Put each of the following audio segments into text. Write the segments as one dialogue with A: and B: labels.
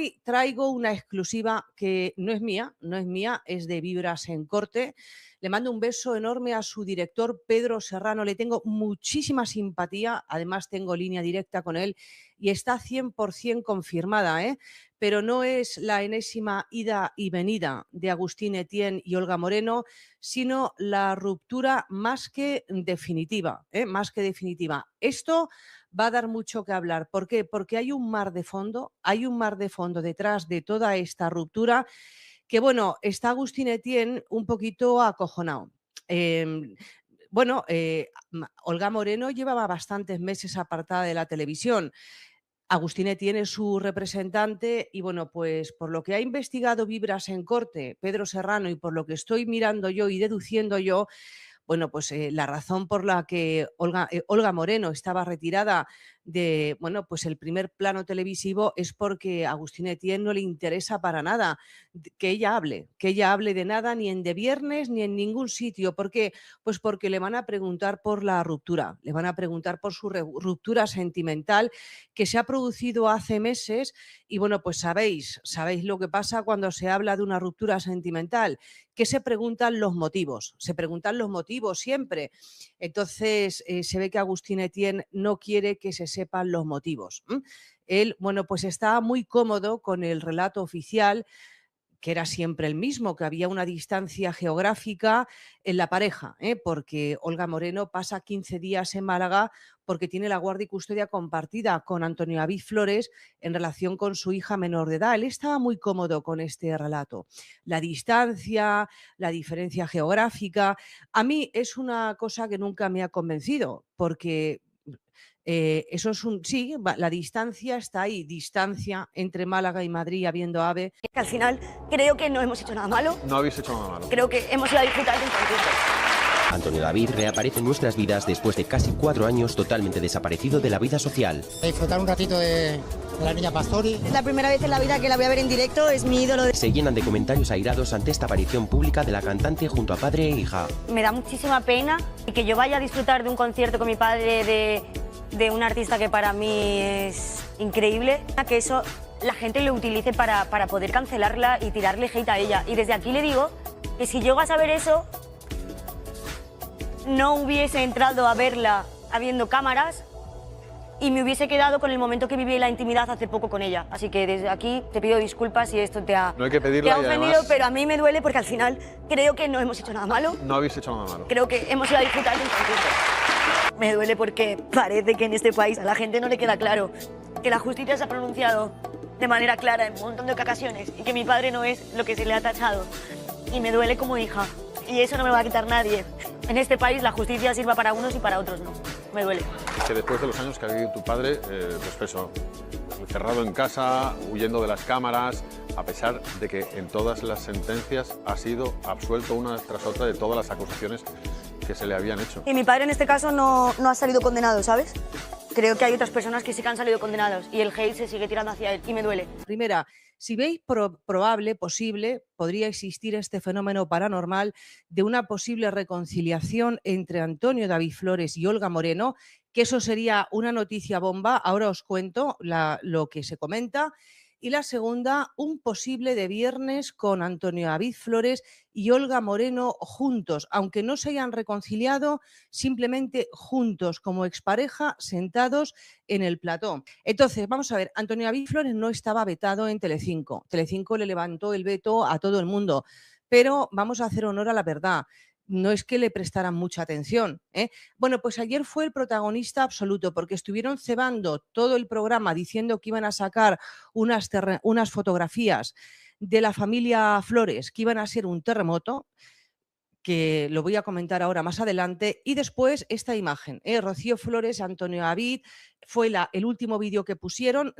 A: hoy traigo una exclusiva que no es mía, es de Vibras en Corte. Le mando un beso enorme a su director, Pedro Serrano. Le tengo muchísima simpatía, además tengo línea directa con él y está 100% confirmada, ¿eh? Pero no es la enésima ida y venida de Agustín Etienne y Olga Moreno, sino la ruptura más que definitiva, ¿eh? Más que definitiva. Esto va a dar mucho que hablar. ¿Por qué? Porque hay un mar de fondo detrás de toda esta ruptura que, bueno, está Agustín Etienne un poquito acojonado. Eh, Olga Moreno llevaba bastantes meses apartada de la televisión. Agustín Etienne es su representante y, bueno, pues por lo que ha investigado Vibras en Corte, Pedro Serrano, y por lo que estoy mirando yo y deduciendo yo, bueno, pues la razón por la que Olga Moreno estaba retirada de, bueno, pues el primer plano televisivo es porque a Agustín Etienne no le interesa para nada que ella hable de nada, ni en De Viernes ni en ningún sitio. ¿Por qué? Pues porque le van a preguntar por la ruptura, le van a preguntar por su ruptura sentimental que se ha producido hace meses y, bueno, pues sabéis lo que pasa cuando se habla de una ruptura sentimental, que se preguntan los motivos siempre. Entonces, se ve que Agustín Etienne no quiere que se sepan los motivos. Él, bueno, pues está muy cómodo con el relato oficial, que era siempre el mismo, que había una distancia geográfica en la pareja, porque Olga Moreno pasa 15 días en Málaga porque tiene la guardia y custodia compartida con Antonio David Flores en relación con su hija menor de edad. Él estaba muy cómodo con este relato. La distancia, la diferencia geográfica, a mí es una cosa que nunca me ha convencido, porque eso es sí, la distancia está ahí, distancia entre Málaga y Madrid habiendo AVE.
B: Que al final creo que no hemos hecho nada malo.
C: No habéis hecho nada malo.
B: Creo que hemos ido a disfrutar de un concierto.
D: Antonio David reaparece en nuestras vidas después de casi 4 años totalmente desaparecido de la vida social.
E: Disfrutar un ratito de la niña Pastori.
B: Es la primera vez en la vida que la voy a ver en directo, es mi ídolo.
D: Se llenan de comentarios airados ante esta aparición pública de la cantante junto a padre e hija.
B: Me da muchísima pena que yo vaya a disfrutar de un concierto con mi padre de un artista que para mí es increíble, que eso la gente lo utilice para poder cancelarla y tirarle hate a ella. Y desde aquí le digo que si llego a saber eso, no hubiese entrado a verla habiendo cámaras y me hubiese quedado con el momento que viví la intimidad hace poco con ella. Así que desde aquí te pido disculpas si esto te ha,
C: no hay que pedirla,
B: ofendido,
C: además,
B: pero a mí me duele porque al final creo que no hemos hecho nada malo.
C: No habéis hecho nada malo.
B: Creo que hemos ido a disfrutar de un concierto. Me duele porque parece que en este país a la gente no le queda claro que la justicia se ha pronunciado de manera clara en un montón de ocasiones y que mi padre no es lo que se le ha tachado. Y me duele como hija. Y eso no me lo va a quitar nadie. En este país la justicia sirva para unos y para otros no. Me duele.
C: Que después de los años que ha vivido tu padre, pues eso, encerrado en casa, huyendo de las cámaras, a pesar de que en todas las sentencias ha sido absuelto una tras otra de todas las acusaciones que se le habían hecho.
B: Y mi padre en este caso no ha salido condenado, ¿sabes? Creo que hay otras personas que sí que han salido condenados y el hate se sigue tirando hacia él y me duele.
A: Primera, si veis probable, posible, podría existir este fenómeno paranormal de una posible reconciliación entre Antonio David Flores y Olga Moreno, que eso sería una noticia bomba. Ahora os cuento lo que se comenta. Y la segunda, un posible de viernes con Antonio David Flores y Olga Moreno juntos, aunque no se hayan reconciliado, simplemente juntos como expareja, sentados en el plató. Entonces, vamos a ver, Antonio David Flores no estaba vetado en Telecinco. Telecinco le levantó el veto a todo el mundo, pero vamos a hacer honor a la verdad. No es que le prestaran mucha atención, ¿eh? Bueno, pues ayer fue el protagonista absoluto porque estuvieron cebando todo el programa diciendo que iban a sacar unas fotografías de la familia Flores, que iban a ser un terremoto, que lo voy a comentar ahora más adelante, y después esta imagen, Rocío Flores, Antonio David, fue el último vídeo que pusieron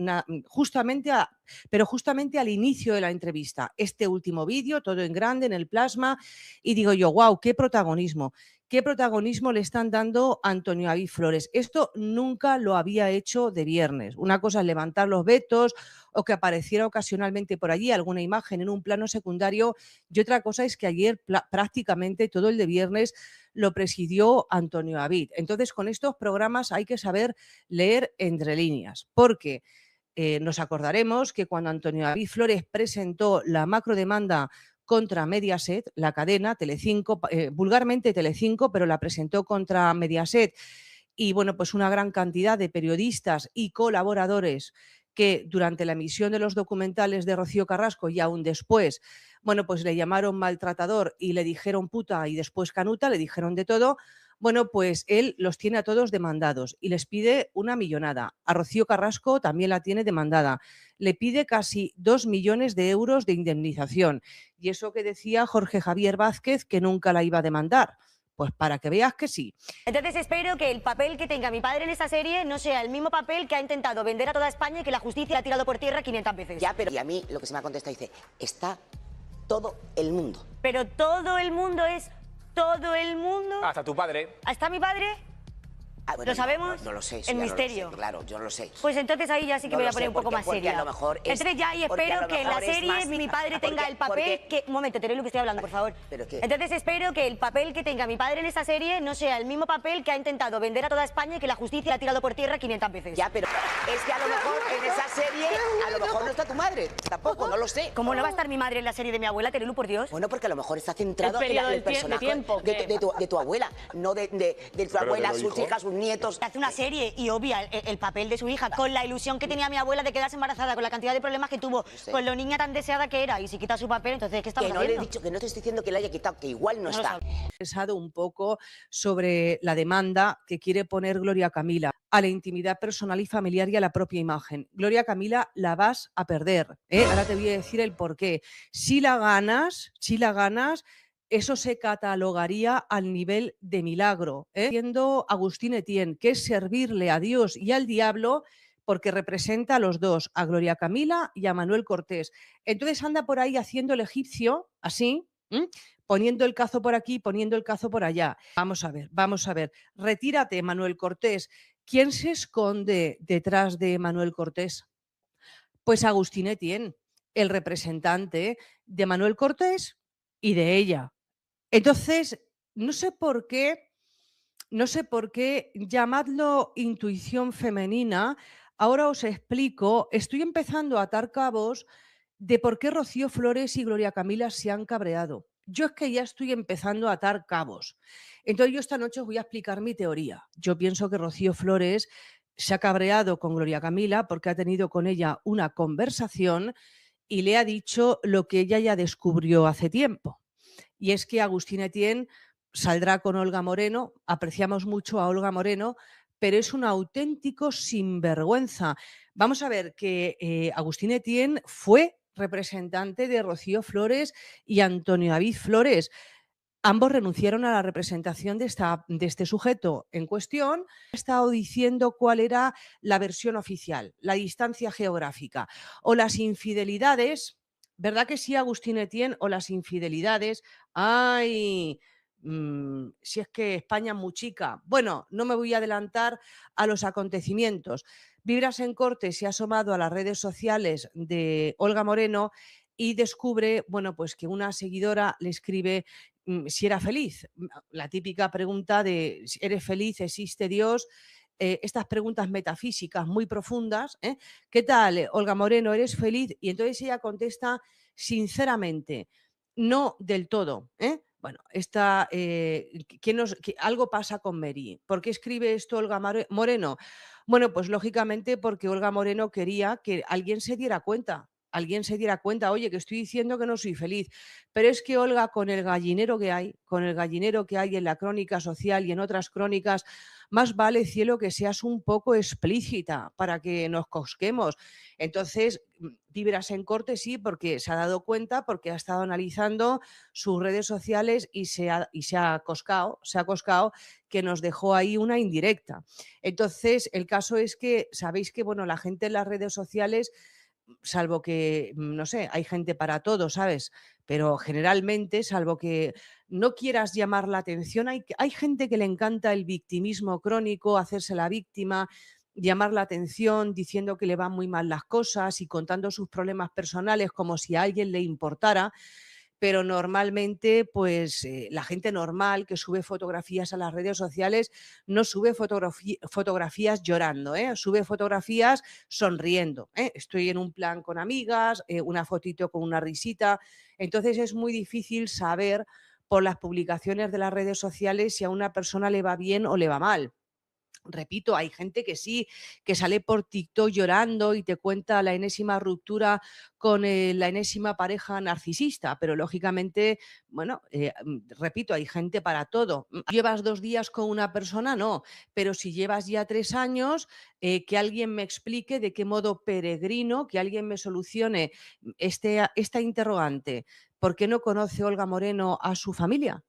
A: justamente al inicio de la entrevista. Este último vídeo, todo en grande, en el plasma, y digo yo, wow, qué protagonismo le están dando a Antonio David Flores. Esto nunca lo había hecho de viernes. Una cosa es levantar los vetos o que apareciera ocasionalmente por allí alguna imagen en un plano secundario, y otra cosa es que ayer prácticamente todo el de viernes lo presidió Antonio David. Antonio David. Entonces, con estos programas hay que saber leer entre líneas, porque Nos acordaremos que cuando Antonio David Flores presentó la macrodemanda contra Mediaset, la cadena Telecinco, vulgarmente Telecinco, pero la presentó contra Mediaset, y bueno, pues una gran cantidad de periodistas y colaboradores que durante la emisión de los documentales de Rocío Carrasco y aún después, bueno, pues le llamaron maltratador y le dijeron puta y después canuta, le dijeron de todo. Bueno, pues él los tiene a todos demandados y les pide una millonada. A Rocío Carrasco también la tiene demandada. Le pide casi 2 millones de euros de indemnización. Y eso que decía Jorge Javier Vázquez, que nunca la iba a demandar. Pues para que veas que sí.
B: Entonces espero que el papel que tenga mi padre en esta serie no sea el mismo papel que ha intentado vender a toda España y que la justicia ha tirado por tierra 500 veces.
F: Ya, pero y a mí lo que se me ha contestado dice, está todo el mundo.
B: Pero todo el mundo es todo el mundo.
G: Hasta tu padre.
B: ¿Hasta mi padre?
F: Ah, bueno,
B: ¿Lo sabemos?
F: No lo sé. eso
B: El
F: ya no lo sé,
B: misterio.
F: claro, yo no lo sé.
B: Pues entonces ahí ya sí que
F: No
B: voy
F: lo
B: a poner
F: sé,
B: un poco
F: porque-
B: más
F: porque
B: seria.
F: a lo mejor es-
B: Entonces ya y
F: porque a
B: espero
F: lo
B: que en la
F: mejor es
B: serie
F: más-
B: mi padre tenga
F: porque-
B: el papel que... Un momento, Teruel, que estoy hablando, por favor.
F: ¿Pero qué?
B: Entonces espero que el papel que tenga mi padre en esta serie no sea el mismo papel que ha intentado vender a toda España y que la justicia ha tirado por tierra 500 veces.
F: Ya, pero es que a lo mejor en esa serie, a lo mejor no está tu madre. Tampoco, no lo sé.
B: ¿Cómo no va a estar mi madre en la serie de mi abuela, Terelu, por Dios?
F: Bueno, porque a lo mejor está centrado
H: El
F: en
H: periodo
F: el
H: de
F: personaje
H: tiempo
F: de tu abuela, no de tu abuela,
C: de los
F: sus
C: hijos.
F: hijas, sus nietos.
B: Hace una serie y obvia el papel de su hija con la ilusión que tenía mi abuela de quedarse embarazada, con la cantidad de problemas que tuvo,
F: sé.
B: con lo niña tan deseada que era, y si quita su papel, entonces ¿qué estamos
F: Que no le he
B: haciendo?
F: dicho, que no te estoy diciendo que le haya quitado, que igual no
B: No lo
F: está.
B: sabe.
A: Expresado un poco sobre la demanda que quiere poner Gloria Camila a la intimidad personal y familiar y a la propia imagen. Gloria Camila, la vas a perder, ¿eh? Ahora te voy a decir el porqué. Si la ganas, eso se catalogaría al nivel de milagro, ¿eh? Siendo Agustín Etienne, que es servirle a Dios y al diablo, porque representa a los dos, a Gloria Camila y a Manuel Cortés. Entonces anda por ahí haciendo el egipcio, así, poniendo el cazo por aquí, poniendo el cazo por allá. Vamos a ver. Retírate, Manuel Cortés. ¿Quién se esconde detrás de Manuel Cortés? Pues Agustín Etienne, el representante de Manuel Cortés y de ella. Entonces, no sé por qué llamadlo intuición femenina. Ahora os explico, estoy empezando a atar cabos de por qué Rocío Flores y Gloria Camila se han cabreado. Yo es que ya estoy empezando a atar cabos. Entonces yo esta noche os voy a explicar mi teoría. Yo pienso que Rocío Flores se ha cabreado con Gloria Camila porque ha tenido con ella una conversación y le ha dicho lo que ella ya descubrió hace tiempo. Y es que Agustín Etienne saldrá con Olga Moreno, apreciamos mucho a Olga Moreno, pero es un auténtico sinvergüenza. Vamos a ver que Agustín Etienne fue representante de Rocío Flores y Antonio David Flores. Ambos renunciaron a la representación de este sujeto en cuestión. He estado diciendo cuál era la versión oficial, la distancia geográfica o las infidelidades. ¿Verdad que sí, Agustín Etienne? O las infidelidades. ¡Ay! Si es que España es muy chica. Bueno, no me voy a adelantar a los acontecimientos. Vibras en Corte se ha asomado a las redes sociales de Olga Moreno y descubre, bueno, pues que una seguidora le escribe si era feliz. La típica pregunta de ¿eres feliz? ¿Existe Dios? Estas preguntas metafísicas muy profundas. ¿Qué tal, Olga Moreno? ¿Eres feliz? Y entonces ella contesta sinceramente, no del todo. Bueno, algo pasa con Mary. ¿Por qué escribe esto Olga Moreno? Bueno, pues lógicamente porque Olga Moreno quería que alguien se diera cuenta. Oye, que estoy diciendo que no soy feliz. Pero es que Olga, con el gallinero que hay en la crónica social y en otras crónicas, más vale, cielo, que seas un poco explícita para que nos cosquemos. Entonces, Vibras en Corte sí, porque se ha dado cuenta, porque ha estado analizando sus redes sociales y se ha coscado que nos dejó ahí una indirecta. Entonces, el caso es que, sabéis que, bueno, la gente en las redes sociales, salvo que, no sé, hay gente para todo, ¿sabes? Pero generalmente, salvo que no quieras llamar la atención, hay gente que le encanta el victimismo crónico, hacerse la víctima, llamar la atención diciendo que le van muy mal las cosas y contando sus problemas personales como si a alguien le importara. pero normalmente pues la gente normal que sube fotografías a las redes sociales no sube fotografías llorando, sube fotografías sonriendo. Estoy en un plan con amigas, una fotito con una risita. Entonces es muy difícil saber por las publicaciones de las redes sociales si a una persona le va bien o le va mal. Repito, hay gente que sí, que sale por TikTok llorando y te cuenta la enésima ruptura con la enésima pareja narcisista, pero lógicamente, bueno, repito, hay gente para todo. ¿Llevas 2 días con una persona? No, pero si llevas ya 3 años, que alguien me explique de qué modo peregrino, que alguien me solucione esta interrogante. ¿Por qué no conoce Olga Moreno a su familia?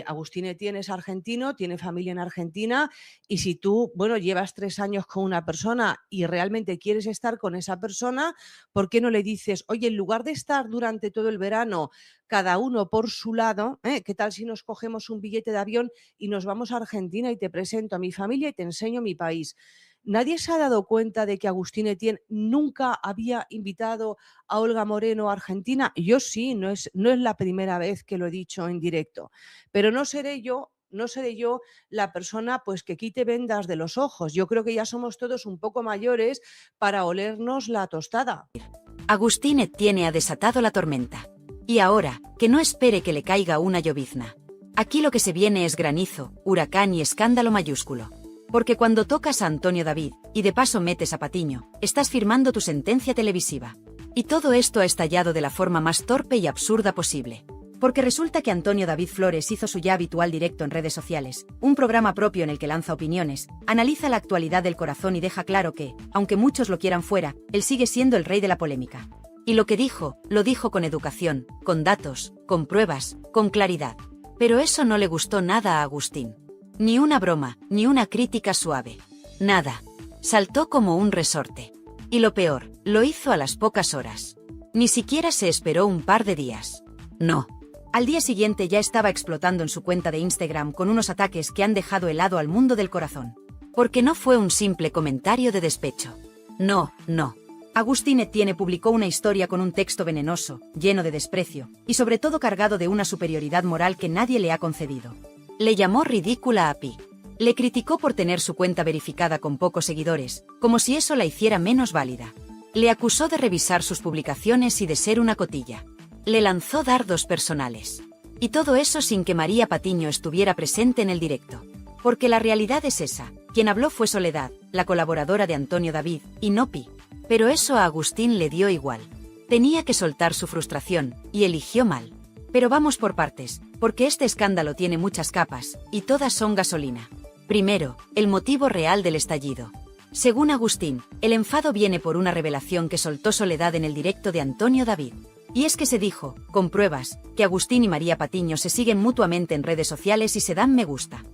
A: Agustín Etienne es argentino, tiene familia en Argentina, y si tú, bueno, llevas 3 años con una persona y realmente quieres estar con esa persona, ¿por qué no le dices, oye, en lugar de estar durante todo el verano cada uno por su lado, qué tal si nos cogemos un billete de avión y nos vamos a Argentina y te presento a mi familia y te enseño mi país? Nadie se ha dado cuenta de que Agustín Etienne nunca había invitado a Olga Moreno a Argentina. Yo sí, no es la primera vez que lo he dicho en directo, pero no seré yo la persona pues que quite vendas de los ojos. Yo creo que ya somos todos un poco mayores para olernos la tostada.
G: Agustín Etienne ha desatado la tormenta. Y ahora, que no espere que le caiga una llovizna. Aquí lo que se viene es granizo, huracán y escándalo mayúsculo. Porque cuando tocas a Antonio David, y de paso metes a Patiño, estás firmando tu sentencia televisiva. Y todo esto ha estallado de la forma más torpe y absurda posible. Porque resulta que Antonio David Flores hizo su ya habitual directo en redes sociales, un programa propio en el que lanza opiniones, analiza la actualidad del corazón y deja claro que, aunque muchos lo quieran fuera, él sigue siendo el rey de la polémica. Y lo que dijo, lo dijo con educación, con datos, con pruebas, con claridad. Pero eso no le gustó nada a Agustín. Ni una broma, ni una crítica suave. Nada. Saltó como un resorte. Y lo peor, lo hizo a las pocas horas. Ni siquiera se esperó un par de días. No. Al día siguiente ya estaba explotando en su cuenta de Instagram con unos ataques que han dejado helado al mundo del corazón. Porque no fue un simple comentario de despecho. No. Agustín Etienne publicó una historia con un texto venenoso, lleno de desprecio, y sobre todo cargado de una superioridad moral que nadie le ha concedido. Le llamó ridícula a Pi. Le criticó por tener su cuenta verificada con pocos seguidores, como si eso la hiciera menos válida. Le acusó de revisar sus publicaciones y de ser una cotilla. Le lanzó dardos personales. Y todo eso sin que María Patiño estuviera presente en el directo. Porque la realidad es esa, quien habló fue Soledad, la colaboradora de Antonio David, y no Pi. Pero eso a Agustín le dio igual. Tenía que soltar su frustración, y eligió mal. Pero vamos por partes, porque este escándalo tiene muchas capas, y todas son gasolina. Primero, el motivo real del estallido. Según Agustín, el enfado viene por una revelación que soltó Soledad en el directo de Antonio David. Y es que se dijo, con pruebas, que Agustín y María Patiño se siguen mutuamente en redes sociales y se dan me gusta.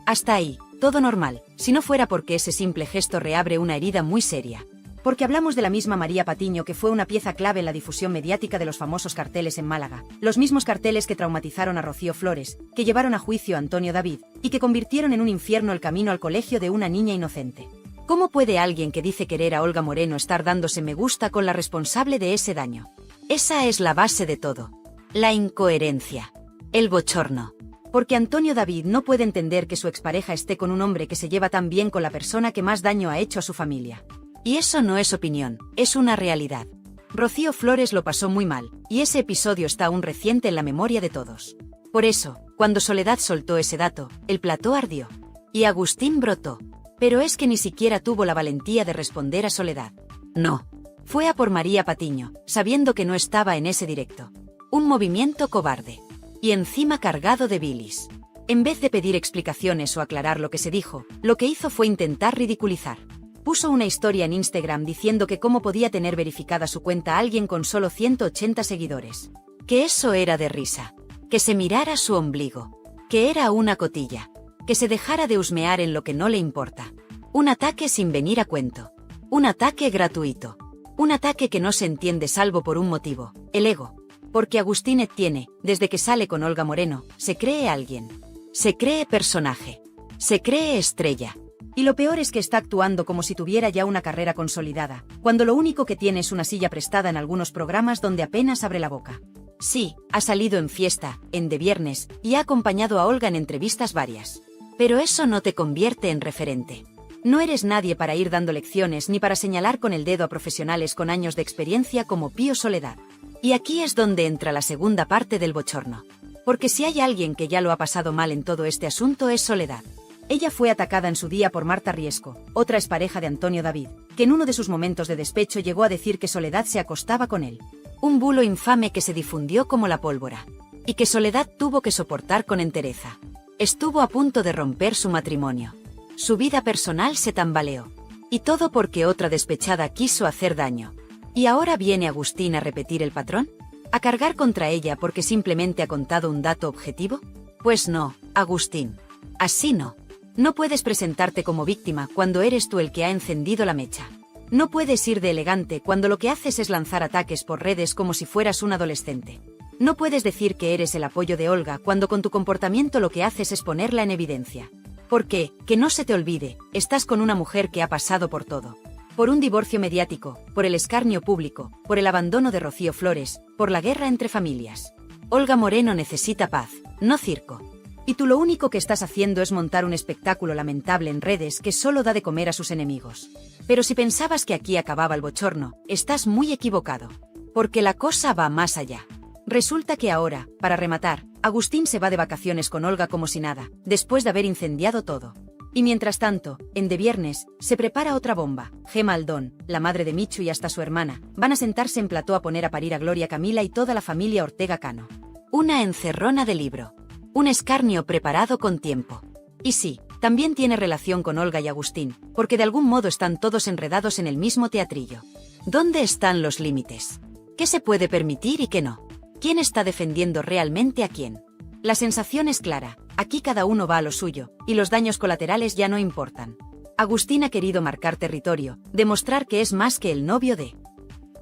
G: Hasta ahí, todo normal, si no fuera porque ese simple gesto reabre una herida muy seria. Porque hablamos de la misma María Patiño que fue una pieza clave en la difusión mediática de los famosos carteles en Málaga, los mismos carteles que traumatizaron a Rocío Flores, que llevaron a juicio a Antonio David, y que convirtieron en un infierno el camino al colegio de una niña inocente. ¿Cómo puede alguien que dice querer a Olga Moreno estar dándose me gusta con la responsable de ese daño? Esa es la base de todo. La incoherencia. El bochorno. Porque Antonio David no puede entender que su expareja esté con un hombre que se lleva tan bien con la persona que más daño ha hecho a su familia. Y eso no es opinión, es una realidad. Rocío Flores lo pasó muy mal, y ese episodio está aún reciente en la memoria de todos. Por eso, cuando Soledad soltó ese dato, el plató ardió. Y Agustín brotó. Pero es que ni siquiera tuvo la valentía de responder a Soledad. No. Fue a por María Patiño, sabiendo que no estaba en ese directo. Un movimiento cobarde. Y encima cargado de bilis. En vez de pedir explicaciones o aclarar lo que se dijo, lo que hizo fue intentar ridiculizar. Puso una historia en Instagram diciendo que cómo podía tener verificada su cuenta alguien con solo 180 seguidores. Que eso era de risa. Que se mirara su ombligo. Que era una cotilla. Que se dejara de husmear en lo que no le importa. Un ataque sin venir a cuento. Un ataque gratuito. Un ataque que no se entiende salvo por un motivo, el ego. Porque Agustín Etienne, desde que sale con Olga Moreno, se cree alguien. Se cree personaje. Se cree estrella. Y lo peor es que está actuando como si tuviera ya una carrera consolidada, cuando lo único que tiene es una silla prestada en algunos programas donde apenas abre la boca. Sí, ha salido en fiesta, en De Viernes, y ha acompañado a Olga en entrevistas varias. Pero eso no te convierte en referente. No eres nadie para ir dando lecciones ni para señalar con el dedo a profesionales con años de experiencia como Pío Soledad. Y aquí es donde entra la segunda parte del bochorno. Porque si hay alguien que ya lo ha pasado mal en todo este asunto es Soledad. Ella fue atacada en su día por Marta Riesco, otra expareja de Antonio David, que en uno de sus momentos de despecho llegó a decir que Soledad se acostaba con él. Un bulo infame que se difundió como la pólvora. Y que Soledad tuvo que soportar con entereza. Estuvo a punto de romper su matrimonio. Su vida personal se tambaleó. Y todo porque otra despechada quiso hacer daño. ¿Y ahora viene Agustín a repetir el patrón? ¿A cargar contra ella porque simplemente ha contado un dato objetivo? Pues no, Agustín. Así no. No puedes presentarte como víctima cuando eres tú el que ha encendido la mecha. No puedes ir de elegante cuando lo que haces es lanzar ataques por redes como si fueras un adolescente. No puedes decir que eres el apoyo de Olga cuando con tu comportamiento lo que haces es ponerla en evidencia. Porque, que no se te olvide, estás con una mujer que ha pasado por todo. Por un divorcio mediático, por el escarnio público, por el abandono de Rocío Flores, por la guerra entre familias. Olga Moreno necesita paz, no circo. Y tú lo único que estás haciendo es montar un espectáculo lamentable en redes que solo da de comer a sus enemigos. Pero si pensabas que aquí acababa el bochorno, estás muy equivocado. Porque la cosa va más allá. Resulta que ahora, para rematar, Agustín se va de vacaciones con Olga como si nada, después de haber incendiado todo. Y mientras tanto, en De Viernes, se prepara otra bomba. Gema Aldón, la madre de Michu y hasta su hermana, van a sentarse en plató a poner a parir a Gloria Camila y toda la familia Ortega Cano. Una encerrona de libro. Un escarnio preparado con tiempo. Y sí, también tiene relación con Olga y Agustín, porque de algún modo están todos enredados en el mismo teatrillo. ¿Dónde están los límites? ¿Qué se puede permitir y qué no? ¿Quién está defendiendo realmente a quién? La sensación es clara, aquí cada uno va a lo suyo, y los daños colaterales ya no importan. Agustín ha querido marcar territorio, demostrar que es más que el novio de...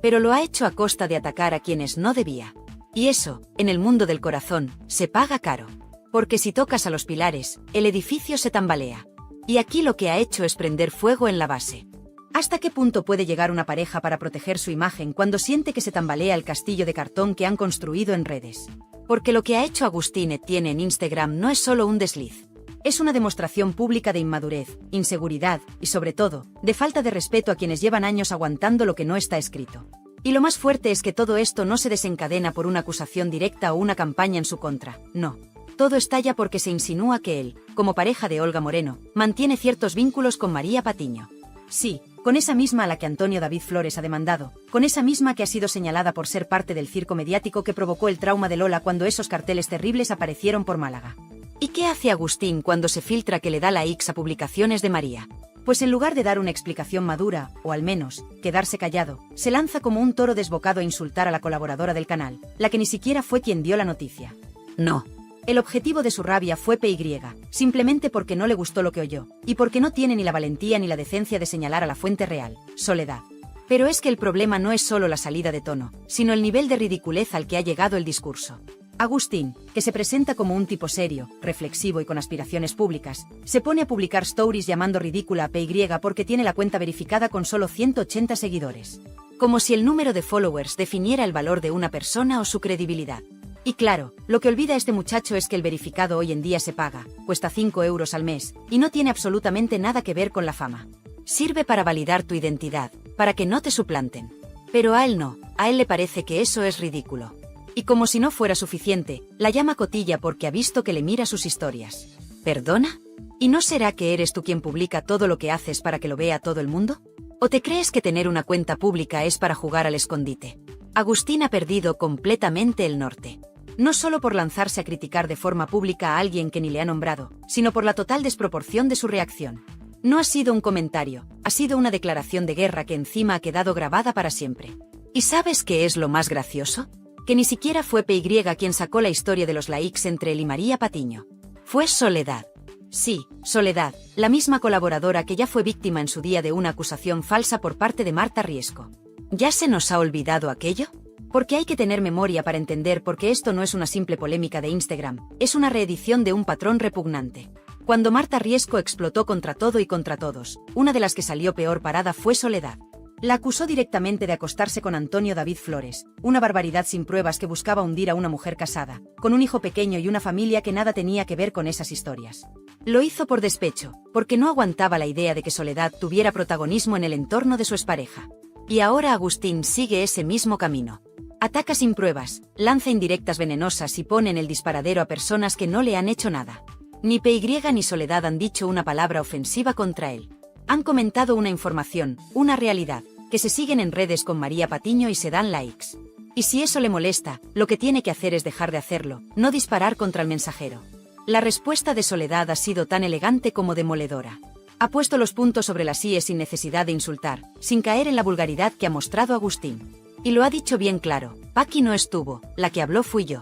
G: Pero lo ha hecho a costa de atacar a quienes no debía. Y eso, en el mundo del corazón, se paga caro. Porque si tocas a los pilares, el edificio se tambalea. Y aquí lo que ha hecho es prender fuego en la base. ¿Hasta qué punto puede llegar una pareja para proteger su imagen cuando siente que se tambalea el castillo de cartón que han construido en redes? Porque lo que ha hecho Agustín Etienne en Instagram no es solo un desliz. Es una demostración pública de inmadurez, inseguridad y, sobre todo, de falta de respeto a quienes llevan años aguantando lo que no está escrito. Y lo más fuerte es que todo esto no se desencadena por una acusación directa o una campaña en su contra, no. Todo estalla porque se insinúa que él, como pareja de Olga Moreno, mantiene ciertos vínculos con María Patiño. Sí, con esa misma a la que Antonio David Flores ha demandado, con esa misma que ha sido señalada por ser parte del circo mediático que provocó el trauma de Lola cuando esos carteles terribles aparecieron por Málaga. ¿Y qué hace Agustín cuando se filtra que le da likes a publicaciones de María? Pues en lugar de dar una explicación madura, o al menos, quedarse callado, se lanza como un toro desbocado a insultar a la colaboradora del canal, la que ni siquiera fue quien dio la noticia. No. El objetivo de su rabia fue PY, simplemente porque no le gustó lo que oyó, y porque no tiene ni la valentía ni la decencia de señalar a la fuente real, Soledad. Pero es que el problema no es solo la salida de tono, sino el nivel de ridiculez al que ha llegado el discurso. Agustín, que se presenta como un tipo serio, reflexivo y con aspiraciones públicas, se pone a publicar stories llamando ridícula a PY porque tiene la cuenta verificada con solo 180 seguidores. Como si el número de followers definiera el valor de una persona o su credibilidad. Y claro, lo que olvida este muchacho es que el verificado hoy en día se paga, cuesta 5 euros al mes, y no tiene absolutamente nada que ver con la fama. Sirve para validar tu identidad, para que no te suplanten. Pero a él no, a él le parece que eso es ridículo. Y como si no fuera suficiente, la llama cotilla porque ha visto que le mira sus historias. ¿Perdona? ¿Y no será que eres tú quien publica todo lo que haces para que lo vea todo el mundo? ¿O te crees que tener una cuenta pública es para jugar al escondite? Agustín ha perdido completamente el norte. No solo por lanzarse a criticar de forma pública a alguien que ni le ha nombrado, sino por la total desproporción de su reacción. No ha sido un comentario, ha sido una declaración de guerra que encima ha quedado grabada para siempre. ¿Y sabes qué es lo más gracioso? Que ni siquiera fue PY quien sacó la historia de los likes entre él y María Patiño. Fue Soledad. Sí, Soledad, la misma colaboradora que ya fue víctima en su día de una acusación falsa por parte de Marta Riesco. ¿Ya se nos ha olvidado aquello? Porque hay que tener memoria para entender por qué esto no es una simple polémica de Instagram, es una reedición de un patrón repugnante. Cuando Marta Riesco explotó contra todo y contra todos, una de las que salió peor parada fue Soledad. La acusó directamente de acostarse con Antonio David Flores, una barbaridad sin pruebas que buscaba hundir a una mujer casada, con un hijo pequeño y una familia que nada tenía que ver con esas historias. Lo hizo por despecho, porque no aguantaba la idea de que Soledad tuviera protagonismo en el entorno de su expareja. Y ahora Agustín sigue ese mismo camino. Ataca sin pruebas, lanza indirectas venenosas y pone en el disparadero a personas que no le han hecho nada. Ni PY ni Soledad han dicho una palabra ofensiva contra él. Han comentado una información, una realidad, que se siguen en redes con María Patiño y se dan likes. Y si eso le molesta, lo que tiene que hacer es dejar de hacerlo, no disparar contra el mensajero. La respuesta de Soledad ha sido tan elegante como demoledora. Ha puesto los puntos sobre las íes sin necesidad de insultar, sin caer en la vulgaridad que ha mostrado Agustín. Y lo ha dicho bien claro, Paqui no estuvo, la que habló fui yo.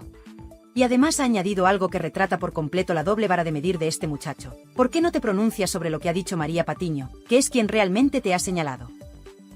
G: Y además ha añadido algo que retrata por completo la doble vara de medir de este muchacho. ¿Por qué no te pronuncias sobre lo que ha dicho María Patiño, que es quien realmente te ha señalado?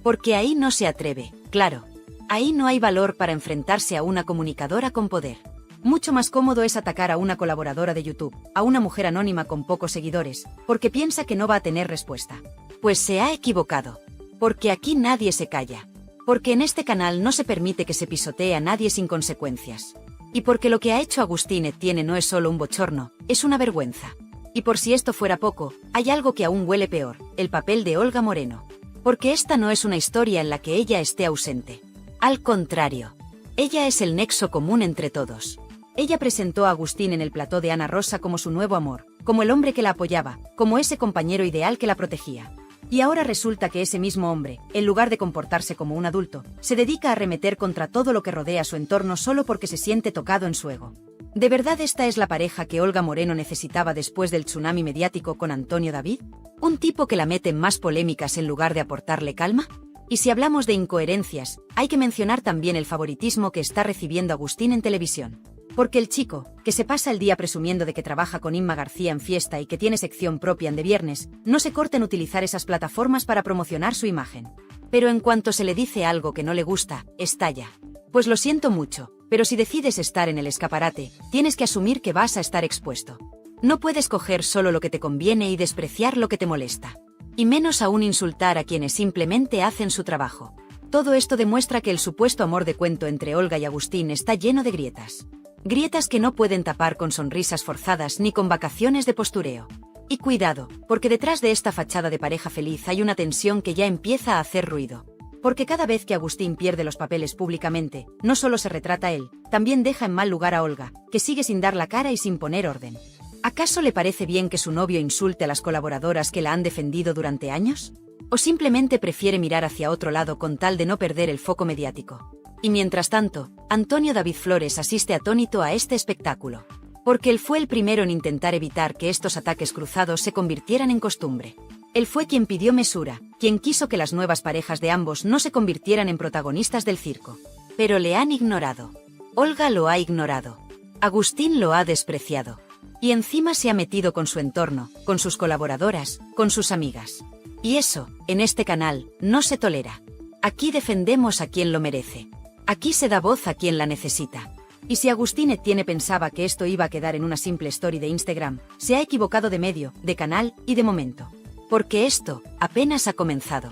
G: Porque ahí no se atreve, claro. Ahí no hay valor para enfrentarse a una comunicadora con poder. Mucho más cómodo es atacar a una colaboradora de YouTube, a una mujer anónima con pocos seguidores, porque piensa que no va a tener respuesta. Pues se ha equivocado. Porque aquí nadie se calla. Porque en este canal no se permite que se pisotee a nadie sin consecuencias. Y porque lo que ha hecho Agustín Etienne no es solo un bochorno, es una vergüenza. Y por si esto fuera poco, hay algo que aún huele peor, el papel de Olga Moreno. Porque esta no es una historia en la que ella esté ausente. Al contrario. Ella es el nexo común entre todos. Ella presentó a Agustín en el plató de Ana Rosa como su nuevo amor, como el hombre que la apoyaba, como ese compañero ideal que la protegía. Y ahora resulta que ese mismo hombre, en lugar de comportarse como un adulto, se dedica a arremeter contra todo lo que rodea su entorno solo porque se siente tocado en su ego. ¿De verdad esta es la pareja que Olga Moreno necesitaba después del tsunami mediático con Antonio David? ¿Un tipo que la mete en más polémicas en lugar de aportarle calma? Y si hablamos de incoherencias, hay que mencionar también el favoritismo que está recibiendo Agustín en televisión. Porque el chico, que se pasa el día presumiendo de que trabaja con Inma García en Fiesta y que tiene sección propia en De Viernes, no se corta en utilizar esas plataformas para promocionar su imagen. Pero en cuanto se le dice algo que no le gusta, estalla. Pues lo siento mucho, pero si decides estar en el escaparate, tienes que asumir que vas a estar expuesto. No puedes coger solo lo que te conviene y despreciar lo que te molesta. Y menos aún insultar a quienes simplemente hacen su trabajo. Todo esto demuestra que el supuesto amor de cuento entre Olga y Agustín está lleno de grietas. Grietas que no pueden tapar con sonrisas forzadas ni con vacaciones de postureo. Y cuidado, porque detrás de esta fachada de pareja feliz hay una tensión que ya empieza a hacer ruido. Porque cada vez que Agustín pierde los papeles públicamente, no solo se retrata a él, también deja en mal lugar a Olga, que sigue sin dar la cara y sin poner orden. ¿Acaso le parece bien que su novio insulte a las colaboradoras que la han defendido durante años? ¿O simplemente prefiere mirar hacia otro lado con tal de no perder el foco mediático? Y mientras tanto, Antonio David Flores asiste atónito a este espectáculo. Porque él fue el primero en intentar evitar que estos ataques cruzados se convirtieran en costumbre. Él fue quien pidió mesura, quien quiso que las nuevas parejas de ambos no se convirtieran en protagonistas del circo. Pero le han ignorado. Olga lo ha ignorado. Agustín lo ha despreciado. Y encima se ha metido con su entorno, con sus colaboradoras, con sus amigas. Y eso, en este canal, no se tolera. Aquí defendemos a quien lo merece. Aquí se da voz a quien la necesita. Y si Agustín Etienne pensaba que esto iba a quedar en una simple story de Instagram, se ha equivocado de medio, de canal y de momento. Porque esto apenas ha comenzado.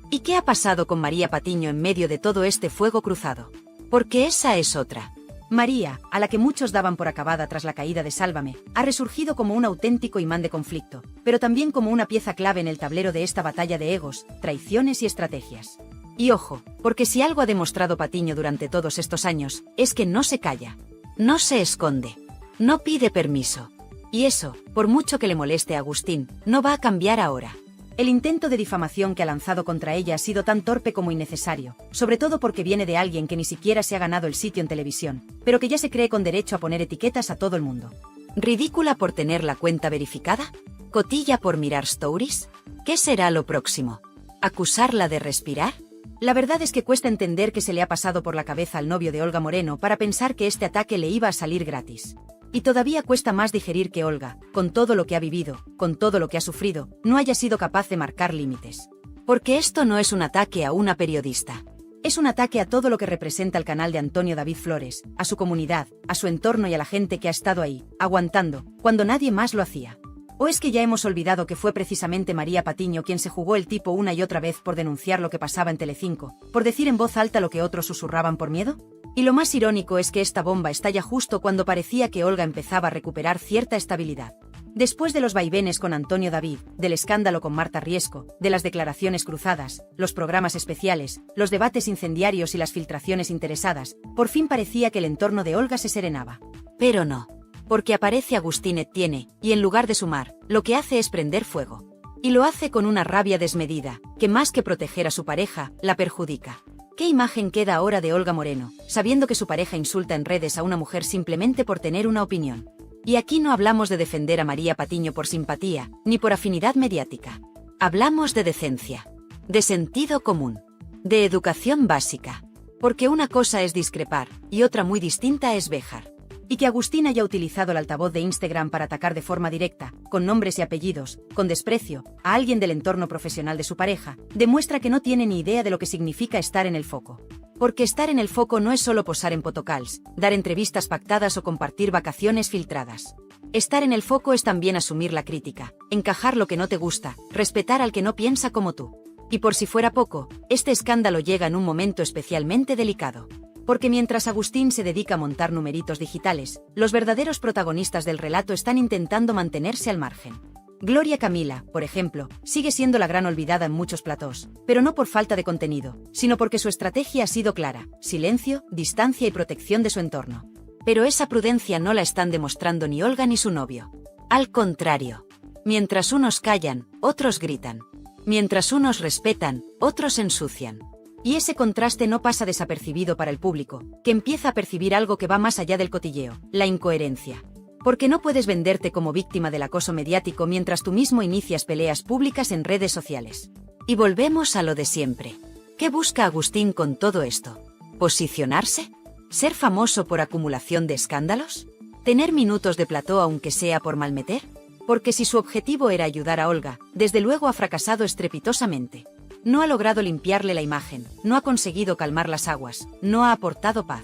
G: ¿Y qué ha pasado con María Patiño en medio de todo este fuego cruzado? Porque esa es otra. María, a la que muchos daban por acabada tras la caída de Sálvame, ha resurgido como un auténtico imán de conflicto, pero también como una pieza clave en el tablero de esta batalla de egos, traiciones y estrategias. Y ojo, porque si algo ha demostrado Patiño durante todos estos años, es que no se calla, no se esconde, no pide permiso. Y eso, por mucho que le moleste a Agustín, no va a cambiar ahora. El intento de difamación que ha lanzado contra ella ha sido tan torpe como innecesario, sobre todo porque viene de alguien que ni siquiera se ha ganado el sitio en televisión, pero que ya se cree con derecho a poner etiquetas a todo el mundo. ¿Ridícula por tener la cuenta verificada? ¿Cotilla por mirar stories? ¿Qué será lo próximo? ¿Acusarla de respirar? La verdad es que cuesta entender que se le ha pasado por la cabeza al novio de Olga Moreno para pensar que este ataque le iba a salir gratis. Y todavía cuesta más digerir que Olga, con todo lo que ha vivido, con todo lo que ha sufrido, no haya sido capaz de marcar límites. Porque esto no es un ataque a una periodista. Es un ataque a todo lo que representa el canal de Antonio David Flores, a su comunidad, a su entorno y a la gente que ha estado ahí, aguantando, cuando nadie más lo hacía. ¿O es que ya hemos olvidado que fue precisamente María Patiño quien se jugó el tipo una y otra vez por denunciar lo que pasaba en Telecinco, por decir en voz alta lo que otros susurraban por miedo? Y lo más irónico es que esta bomba estalla justo cuando parecía que Olga empezaba a recuperar cierta estabilidad. Después de los vaivenes con Antonio David, del escándalo con Marta Riesco, de las declaraciones cruzadas, los programas especiales, los debates incendiarios y las filtraciones interesadas, por fin parecía que el entorno de Olga se serenaba. Pero no. Porque aparece Agustín Etienne, y en lugar de sumar, lo que hace es prender fuego. Y lo hace con una rabia desmedida, que más que proteger a su pareja, la perjudica. ¿Qué imagen queda ahora de Olga Moreno, sabiendo que su pareja insulta en redes a una mujer simplemente por tener una opinión? Y aquí no hablamos de defender a María Patiño por simpatía, ni por afinidad mediática. Hablamos de decencia, de sentido común, de educación básica. Porque una cosa es discrepar, y otra muy distinta es vejar. Y que Agustín haya utilizado el altavoz de Instagram para atacar de forma directa, con nombres y apellidos, con desprecio, a alguien del entorno profesional de su pareja, demuestra que no tiene ni idea de lo que significa estar en el foco. Porque estar en el foco no es solo posar en photocalls, dar entrevistas pactadas o compartir vacaciones filtradas. Estar en el foco es también asumir la crítica, encajar lo que no te gusta, respetar al que no piensa como tú. Y por si fuera poco, este escándalo llega en un momento especialmente delicado. Porque mientras Agustín se dedica a montar numeritos digitales, los verdaderos protagonistas del relato están intentando mantenerse al margen. Gloria Camila, por ejemplo, sigue siendo la gran olvidada en muchos platós, pero no por falta de contenido, sino porque su estrategia ha sido clara: silencio, distancia y protección de su entorno. Pero esa prudencia no la están demostrando ni Olga ni su novio. Al contrario. Mientras unos callan, otros gritan. Mientras unos respetan, otros ensucian. Y ese contraste no pasa desapercibido para el público, que empieza a percibir algo que va más allá del cotilleo: la incoherencia. Porque no puedes venderte como víctima del acoso mediático mientras tú mismo inicias peleas públicas en redes sociales. Y volvemos a lo de siempre. ¿Qué busca Agustín con todo esto? ¿Posicionarse? ¿Ser famoso por acumulación de escándalos? ¿Tener minutos de plató aunque sea por malmeter? Porque si su objetivo era ayudar a Olga, desde luego ha fracasado estrepitosamente. No ha logrado limpiarle la imagen, no ha conseguido calmar las aguas, no ha aportado paz.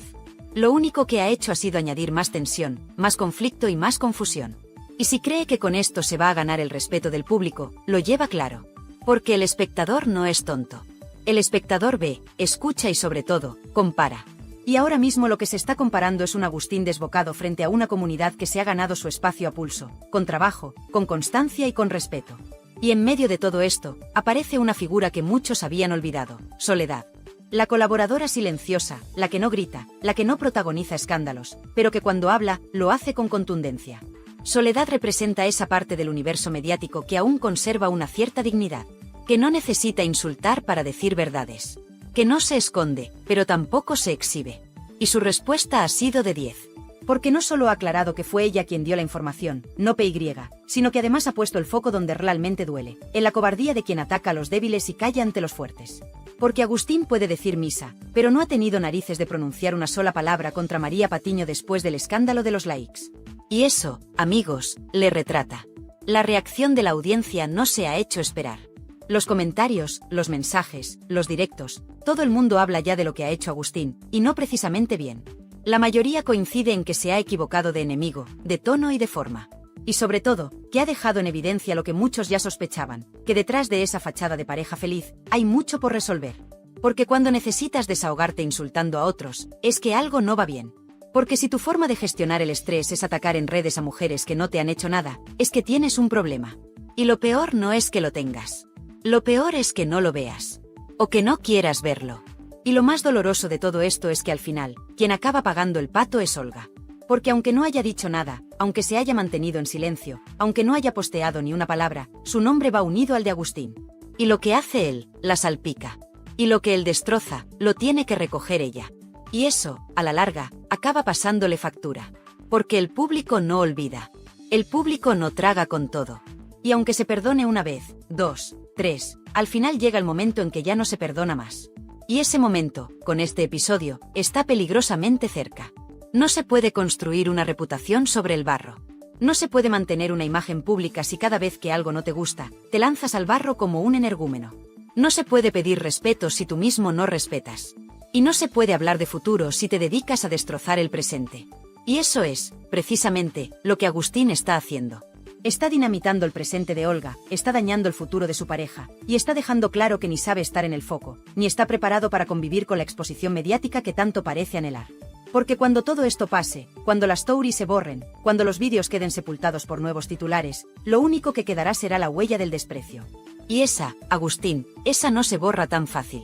G: Lo único que ha hecho ha sido añadir más tensión, más conflicto y más confusión. Y si cree que con esto se va a ganar el respeto del público, lo lleva claro. Porque el espectador no es tonto. El espectador ve, escucha y sobre todo, compara. Y ahora mismo lo que se está comparando es un Agustín desbocado frente a una comunidad que se ha ganado su espacio a pulso, con trabajo, con constancia y con respeto. Y en medio de todo esto, aparece una figura que muchos habían olvidado: Soledad. La colaboradora silenciosa, la que no grita, la que no protagoniza escándalos, pero que cuando habla, lo hace con contundencia. Soledad representa esa parte del universo mediático que aún conserva una cierta dignidad, que no necesita insultar para decir verdades, que no se esconde, pero tampoco se exhibe. Y su respuesta ha sido de 10. Porque no solo ha aclarado que fue ella quien dio la información, no PY, sino que además ha puesto el foco donde realmente duele, en la cobardía de quien ataca a los débiles y calla ante los fuertes. Porque Agustín puede decir misa, pero no ha tenido narices de pronunciar una sola palabra contra María Patiño después del escándalo de los likes. Y eso, amigos, le retrata. La reacción de la audiencia no se ha hecho esperar. Los comentarios, los mensajes, los directos, todo el mundo habla ya de lo que ha hecho Agustín, y no precisamente bien. La mayoría coincide en que se ha equivocado de enemigo, de tono y de forma. Y sobre todo, que ha dejado en evidencia lo que muchos ya sospechaban, que detrás de esa fachada de pareja feliz, hay mucho por resolver. Porque cuando necesitas desahogarte insultando a otros, es que algo no va bien. Porque si tu forma de gestionar el estrés es atacar en redes a mujeres que no te han hecho nada, es que tienes un problema. Y lo peor no es que lo tengas. Lo peor es que no lo veas. O que no quieras verlo. Y lo más doloroso de todo esto es que al final, quien acaba pagando el pato es Olga. Porque aunque no haya dicho nada, aunque se haya mantenido en silencio, aunque no haya posteado ni una palabra, su nombre va unido al de Agustín. Y lo que hace él, la salpica. Y lo que él destroza, lo tiene que recoger ella. Y eso, a la larga, acaba pasándole factura. Porque el público no olvida. El público no traga con todo. Y aunque se perdone una vez, 2, 3, al final llega el momento en que ya no se perdona más. Y ese momento, con este episodio, está peligrosamente cerca. No se puede construir una reputación sobre el barro. No se puede mantener una imagen pública si cada vez que algo no te gusta, te lanzas al barro como un energúmeno. No se puede pedir respeto si tú mismo no respetas. Y no se puede hablar de futuro si te dedicas a destrozar el presente. Y eso es, precisamente, lo que Agustín está haciendo. Está dinamitando el presente de Olga, está dañando el futuro de su pareja, y está dejando claro que ni sabe estar en el foco, ni está preparado para convivir con la exposición mediática que tanto parece anhelar. Porque cuando todo esto pase, cuando las stories se borren, cuando los vídeos queden sepultados por nuevos titulares, lo único que quedará será la huella del desprecio. Y esa, Agustín, esa no se borra tan fácil.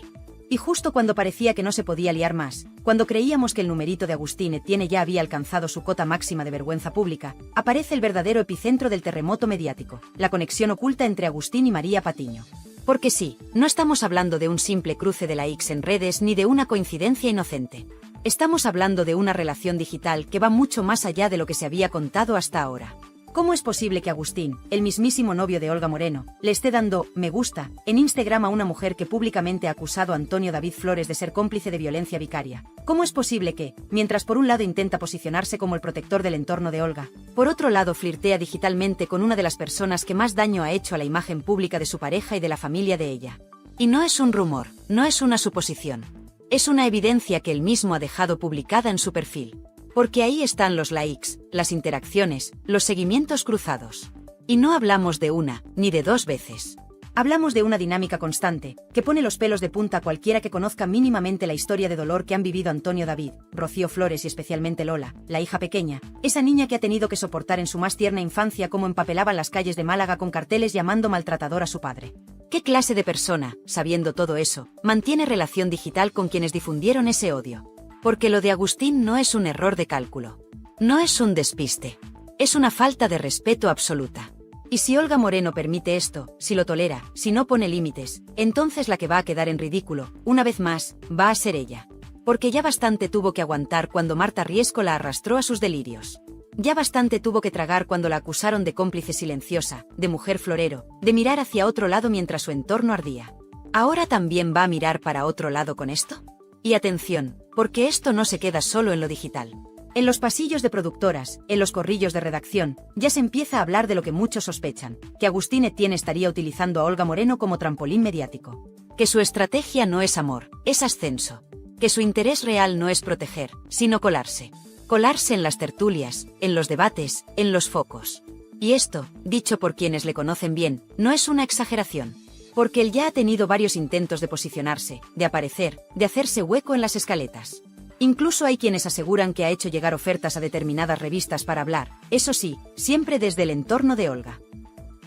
G: Y justo cuando parecía que no se podía liar más, cuando creíamos que el numerito de Agustín Etienne ya había alcanzado su cota máxima de vergüenza pública, aparece el verdadero epicentro del terremoto mediático, la conexión oculta entre Agustín y María Patiño. Porque sí, no estamos hablando de un simple cruce de likes en redes ni de una coincidencia inocente. Estamos hablando de una relación digital que va mucho más allá de lo que se había contado hasta ahora. ¿Cómo es posible que Agustín, el mismísimo novio de Olga Moreno, le esté dando me gusta en Instagram a una mujer que públicamente ha acusado a Antonio David Flores de ser cómplice de violencia vicaria? ¿Cómo es posible que, mientras por un lado intenta posicionarse como el protector del entorno de Olga, por otro lado flirtea digitalmente con una de las personas que más daño ha hecho a la imagen pública de su pareja y de la familia de ella? Y no es un rumor, no es una suposición. Es una evidencia que él mismo ha dejado publicada en su perfil. Porque ahí están los likes, las interacciones, los seguimientos cruzados. Y no hablamos de una, ni de dos veces. Hablamos de una dinámica constante, que pone los pelos de punta a cualquiera que conozca mínimamente la historia de dolor que han vivido Antonio David, Rocío Flores y especialmente Lola, la hija pequeña, esa niña que ha tenido que soportar en su más tierna infancia cómo empapelaban las calles de Málaga con carteles llamando maltratador a su padre. ¿Qué clase de persona, sabiendo todo eso, mantiene relación digital con quienes difundieron ese odio? Porque lo de Agustín no es un error de cálculo. No es un despiste. Es una falta de respeto absoluta. Y si Olga Moreno permite esto, si lo tolera, si no pone límites, entonces la que va a quedar en ridículo, una vez más, va a ser ella. Porque ya bastante tuvo que aguantar cuando Marta Riesco la arrastró a sus delirios. Ya bastante tuvo que tragar cuando la acusaron de cómplice silenciosa, de mujer florero, de mirar hacia otro lado mientras su entorno ardía. ¿Ahora también va a mirar para otro lado con esto? Y atención, porque esto no se queda solo en lo digital. En los pasillos de productoras, en los corrillos de redacción, ya se empieza a hablar de lo que muchos sospechan, que Agustín Etienne estaría utilizando a Olga Moreno como trampolín mediático. Que su estrategia no es amor, es ascenso. Que su interés real no es proteger, sino colarse. Colarse en las tertulias, en los debates, en los focos. Y esto, dicho por quienes le conocen bien, no es una exageración. Porque él ya ha tenido varios intentos de posicionarse, de aparecer, de hacerse hueco en las escaletas. Incluso hay quienes aseguran que ha hecho llegar ofertas a determinadas revistas para hablar, eso sí, siempre desde el entorno de Olga.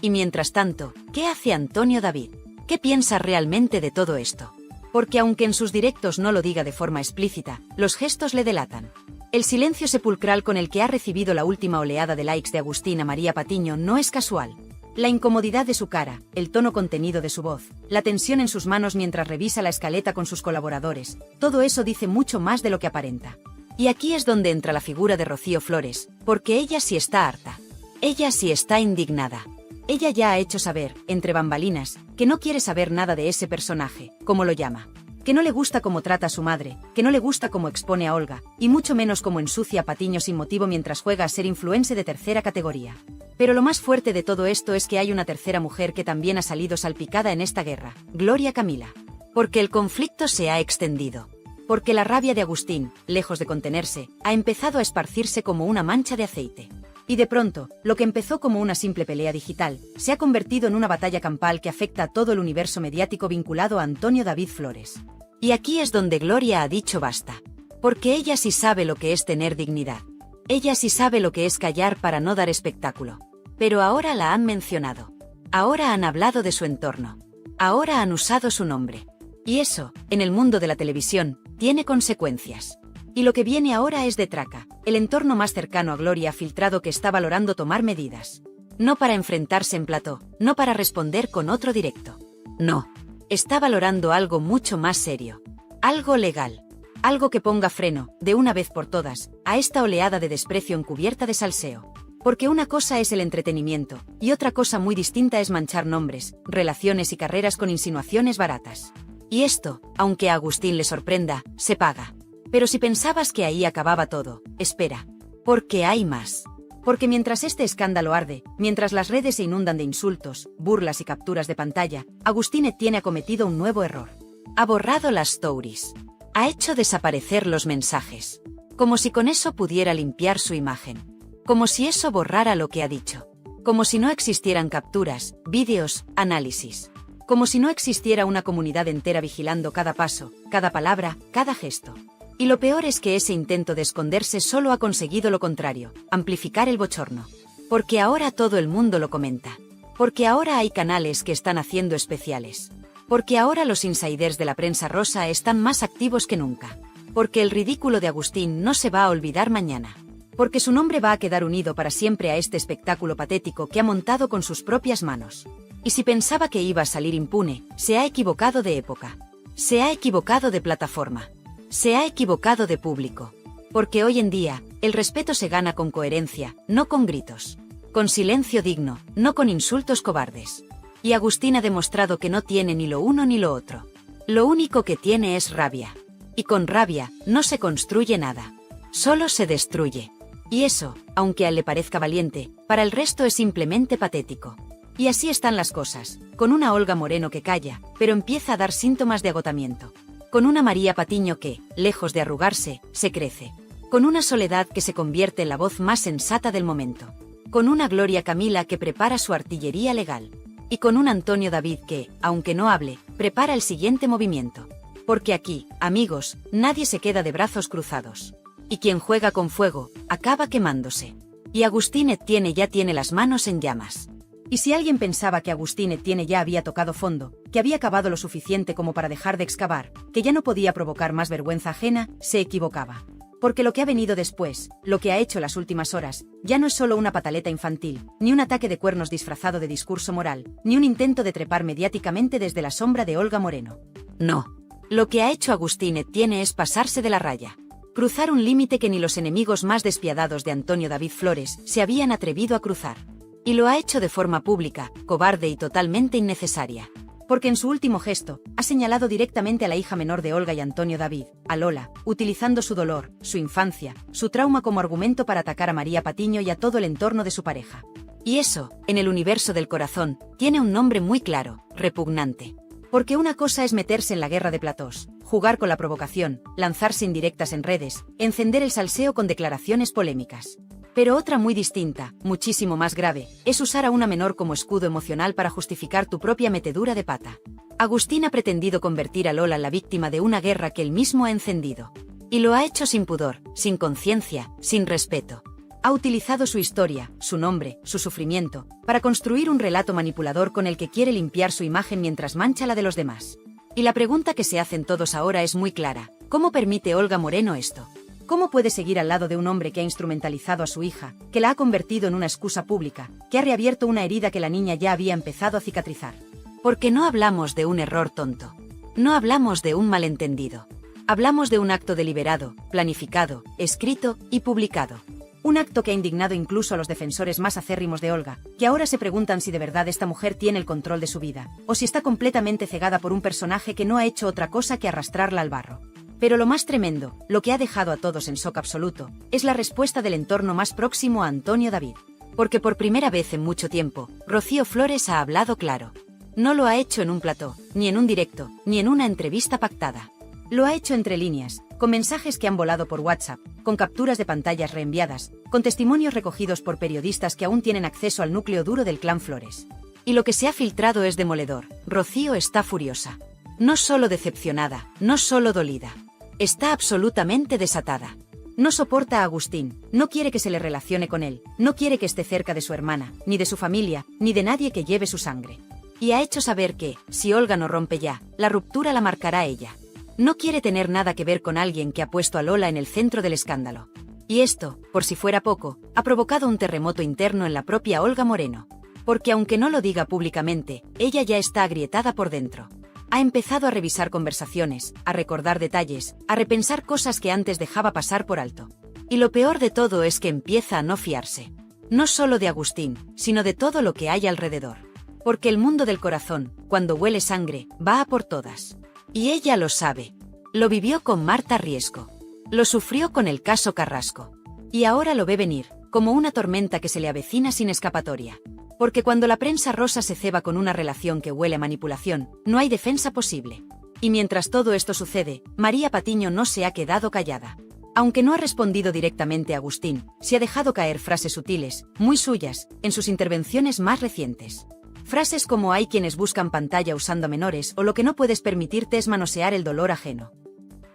G: Y mientras tanto, ¿qué hace Antonio David? ¿Qué piensa realmente de todo esto? Porque aunque en sus directos no lo diga de forma explícita, los gestos le delatan. El silencio sepulcral con el que ha recibido la última oleada de likes de Agustín a María Patiño no es casual. La incomodidad de su cara, el tono contenido de su voz, la tensión en sus manos mientras revisa la escaleta con sus colaboradores, todo eso dice mucho más de lo que aparenta. Y aquí es donde entra la figura de Rocío Flores, porque ella sí está harta. Ella sí está indignada. Ella ya ha hecho saber, entre bambalinas, que no quiere saber nada de ese personaje, como lo llama. Que no le gusta cómo trata a su madre, que no le gusta cómo expone a Olga, y mucho menos cómo ensucia a Patiño sin motivo mientras juega a ser influencer de tercera categoría. Pero lo más fuerte de todo esto es que hay una tercera mujer que también ha salido salpicada en esta guerra, Gloria Camila. Porque el conflicto se ha extendido. Porque la rabia de Agustín, lejos de contenerse, ha empezado a esparcirse como una mancha de aceite. Y de pronto, lo que empezó como una simple pelea digital, se ha convertido en una batalla campal que afecta a todo el universo mediático vinculado a Antonio David Flores. Y aquí es donde Gloria ha dicho basta. Porque ella sí sabe lo que es tener dignidad. Ella sí sabe lo que es callar para no dar espectáculo. Pero ahora la han mencionado. Ahora han hablado de su entorno. Ahora han usado su nombre. Y eso, en el mundo de la televisión, tiene consecuencias. Y lo que viene ahora es de Traca, el entorno más cercano a Gloria ha filtrado que está valorando tomar medidas. No para enfrentarse en plató, no para responder con otro directo. No. Está valorando algo mucho más serio. Algo legal. Algo que ponga freno, de una vez por todas, a esta oleada de desprecio encubierta de salseo. Porque una cosa es el entretenimiento, y otra cosa muy distinta es manchar nombres, relaciones y carreras con insinuaciones baratas. Y esto, aunque a Agustín le sorprenda, se paga. Pero si pensabas que ahí acababa todo, espera. Porque hay más. Porque mientras este escándalo arde, mientras las redes se inundan de insultos, burlas y capturas de pantalla, Agustín Etienne ha cometido un nuevo error. Ha borrado las stories. Ha hecho desaparecer los mensajes. Como si con eso pudiera limpiar su imagen. Como si eso borrara lo que ha dicho. Como si no existieran capturas, vídeos, análisis. Como si no existiera una comunidad entera vigilando cada paso, cada palabra, cada gesto. Y lo peor es que ese intento de esconderse solo ha conseguido lo contrario, amplificar el bochorno. Porque ahora todo el mundo lo comenta. Porque ahora hay canales que están haciendo especiales. Porque ahora los insiders de la prensa rosa están más activos que nunca. Porque el ridículo de Agustín no se va a olvidar mañana. Porque su nombre va a quedar unido para siempre a este espectáculo patético que ha montado con sus propias manos. Y si pensaba que iba a salir impune, se ha equivocado de época. Se ha equivocado de plataforma. Se ha equivocado de público. Porque hoy en día, el respeto se gana con coherencia, no con gritos. Con silencio digno, no con insultos cobardes. Y Agustín ha demostrado que no tiene ni lo uno ni lo otro. Lo único que tiene es rabia. Y con rabia, no se construye nada. Solo se destruye. Y eso, aunque a él le parezca valiente, para el resto es simplemente patético. Y así están las cosas, con una Olga Moreno que calla, pero empieza a dar síntomas de agotamiento. Con una María Patiño que, lejos de arrugarse, se crece. Con una Soledad que se convierte en la voz más sensata del momento. Con una Gloria Camila que prepara su artillería legal. Y con un Antonio David que, aunque no hable, prepara el siguiente movimiento. Porque aquí, amigos, nadie se queda de brazos cruzados. Y quien juega con fuego, acaba quemándose. Y Agustín Etienne ya tiene las manos en llamas. Y si alguien pensaba que Agustín Etienne ya había tocado fondo, que había cavado lo suficiente como para dejar de excavar, que ya no podía provocar más vergüenza ajena, se equivocaba. Porque lo que ha venido después, lo que ha hecho las últimas horas, ya no es solo una pataleta infantil, ni un ataque de cuernos disfrazado de discurso moral, ni un intento de trepar mediáticamente desde la sombra de Olga Moreno. No. Lo que ha hecho Agustín Etienne es pasarse de la raya. Cruzar un límite que ni los enemigos más despiadados de Antonio David Flores se habían atrevido a cruzar. Y lo ha hecho de forma pública, cobarde y totalmente innecesaria. Porque en su último gesto, ha señalado directamente a la hija menor de Olga y Antonio David, a Lola, utilizando su dolor, su infancia, su trauma como argumento para atacar a María Patiño y a todo el entorno de su pareja. Y eso, en el universo del corazón, tiene un nombre muy claro, repugnante. Porque una cosa es meterse en la guerra de platós, jugar con la provocación, lanzarse indirectas en redes, encender el salseo con declaraciones polémicas. Pero otra muy distinta, muchísimo más grave, es usar a una menor como escudo emocional para justificar tu propia metedura de pata. Agustín ha pretendido convertir a Lola en la víctima de una guerra que él mismo ha encendido. Y lo ha hecho sin pudor, sin conciencia, sin respeto. Ha utilizado su historia, su nombre, su sufrimiento, para construir un relato manipulador con el que quiere limpiar su imagen mientras mancha la de los demás. Y la pregunta que se hacen todos ahora es muy clara: ¿cómo permite Olga Moreno esto? ¿Cómo puede seguir al lado de un hombre que ha instrumentalizado a su hija, que la ha convertido en una excusa pública, que ha reabierto una herida que la niña ya había empezado a cicatrizar? Porque no hablamos de un error tonto. No hablamos de un malentendido. Hablamos de un acto deliberado, planificado, escrito y publicado. Un acto que ha indignado incluso a los defensores más acérrimos de Olga, que ahora se preguntan si de verdad esta mujer tiene el control de su vida, o si está completamente cegada por un personaje que no ha hecho otra cosa que arrastrarla al barro. Pero lo más tremendo, lo que ha dejado a todos en shock absoluto, es la respuesta del entorno más próximo a Antonio David. Porque por primera vez en mucho tiempo, Rocío Flores ha hablado claro. No lo ha hecho en un plató, ni en un directo, ni en una entrevista pactada. Lo ha hecho entre líneas, con mensajes que han volado por WhatsApp, con capturas de pantallas reenviadas, con testimonios recogidos por periodistas que aún tienen acceso al núcleo duro del clan Flores. Y lo que se ha filtrado es demoledor. Rocío está furiosa. No solo decepcionada, no solo dolida. Está absolutamente desatada. No soporta a Agustín, no quiere que se le relacione con él, no quiere que esté cerca de su hermana, ni de su familia, ni de nadie que lleve su sangre. Y ha hecho saber que, si Olga no rompe ya, la ruptura la marcará ella. No quiere tener nada que ver con alguien que ha puesto a Lola en el centro del escándalo. Y esto, por si fuera poco, ha provocado un terremoto interno en la propia Olga Moreno. Porque aunque no lo diga públicamente, ella ya está agrietada por dentro. Ha empezado a revisar conversaciones, a recordar detalles, a repensar cosas que antes dejaba pasar por alto. Y lo peor de todo es que empieza a no fiarse. No solo de Agustín, sino de todo lo que hay alrededor. Porque el mundo del corazón, cuando huele sangre, va a por todas. Y ella lo sabe. Lo vivió con Marta Riesco. Lo sufrió con el caso Carrasco. Y ahora lo ve venir, como una tormenta que se le avecina sin escapatoria. Porque cuando la prensa rosa se ceba con una relación que huele a manipulación, no hay defensa posible. Y mientras todo esto sucede, María Patiño no se ha quedado callada. Aunque no ha respondido directamente a Agustín, se ha dejado caer frases sutiles, muy suyas, en sus intervenciones más recientes. Frases como hay quienes buscan pantalla usando a menores o lo que no puedes permitirte es manosear el dolor ajeno.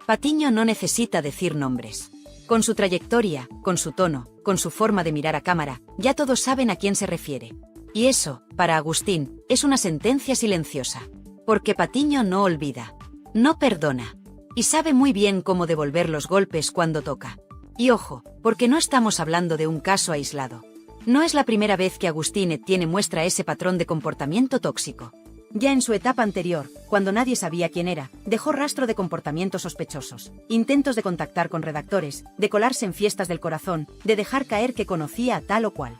G: Patiño no necesita decir nombres. Con su trayectoria, con su tono, con su forma de mirar a cámara, ya todos saben a quién se refiere. Y eso, para Agustín, es una sentencia silenciosa. Porque Patiño no olvida, no perdona, y sabe muy bien cómo devolver los golpes cuando toca. Y ojo, porque no estamos hablando de un caso aislado. No es la primera vez que Agustín Etienne muestra ese patrón de comportamiento tóxico. Ya en su etapa anterior, cuando nadie sabía quién era, dejó rastro de comportamientos sospechosos, intentos de contactar con redactores, de colarse en fiestas del corazón, de dejar caer que conocía a tal o cual.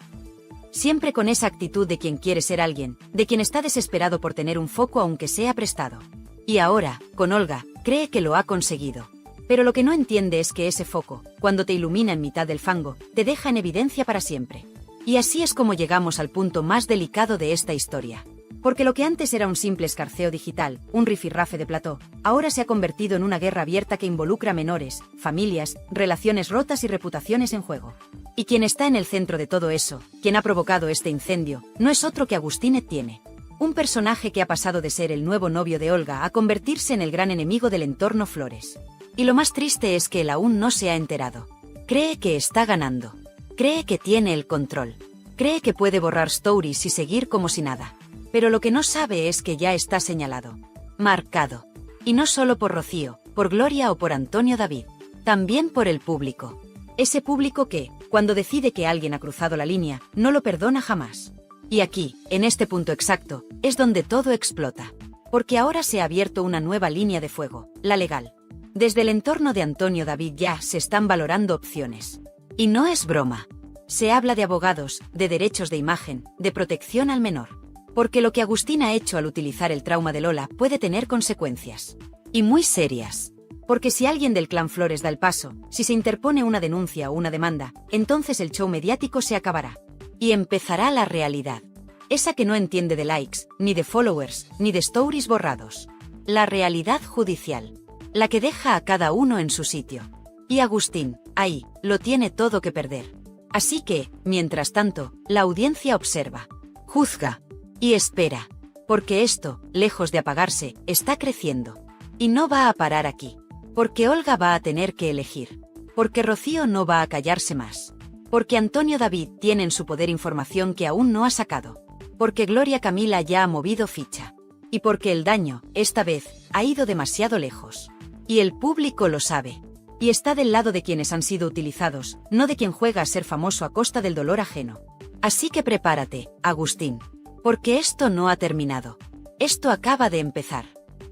G: Siempre con esa actitud de quien quiere ser alguien, de quien está desesperado por tener un foco aunque sea prestado. Y ahora, con Olga, cree que lo ha conseguido. Pero lo que no entiende es que ese foco, cuando te ilumina en mitad del fango, te deja en evidencia para siempre. Y así es como llegamos al punto más delicado de esta historia. Porque lo que antes era un simple escarceo digital, un rifirrafe de plató, ahora se ha convertido en una guerra abierta que involucra menores, familias, relaciones rotas y reputaciones en juego. Y quien está en el centro de todo eso, quien ha provocado este incendio, no es otro que Agustín Etienne. Un personaje que ha pasado de ser el nuevo novio de Olga a convertirse en el gran enemigo del entorno Flores. Y lo más triste es que él aún no se ha enterado. Cree que está ganando. Cree que tiene el control. Cree que puede borrar stories y seguir como si nada. Pero lo que no sabe es que ya está señalado. Marcado. Y no solo por Rocío, por Gloria o por Antonio David. También por el público. Ese público que, cuando decide que alguien ha cruzado la línea, no lo perdona jamás. Y aquí, en este punto exacto, es donde todo explota. Porque ahora se ha abierto una nueva línea de fuego, la legal. Desde el entorno de Antonio David ya se están valorando opciones. Y no es broma. Se habla de abogados, de derechos de imagen, de protección al menor. Porque lo que Agustín ha hecho al utilizar el trauma de Lola puede tener consecuencias. Y muy serias. Porque si alguien del clan Flores da el paso, si se interpone una denuncia o una demanda, entonces el show mediático se acabará. Y empezará la realidad. Esa que no entiende de likes, ni de followers, ni de stories borrados. La realidad judicial. La que deja a cada uno en su sitio. Y Agustín, ahí, lo tiene todo que perder. Así que, mientras tanto, la audiencia observa. Juzga. Y espera. Porque esto, lejos de apagarse, está creciendo. Y no va a parar aquí. Porque Olga va a tener que elegir. Porque Rocío no va a callarse más. Porque Antonio David tiene en su poder información que aún no ha sacado. Porque Gloria Camila ya ha movido ficha. Y porque el daño, esta vez, ha ido demasiado lejos. Y el público lo sabe. Y está del lado de quienes han sido utilizados, no de quien juega a ser famoso a costa del dolor ajeno. Así que prepárate, Agustín. Porque esto no ha terminado. Esto acaba de empezar.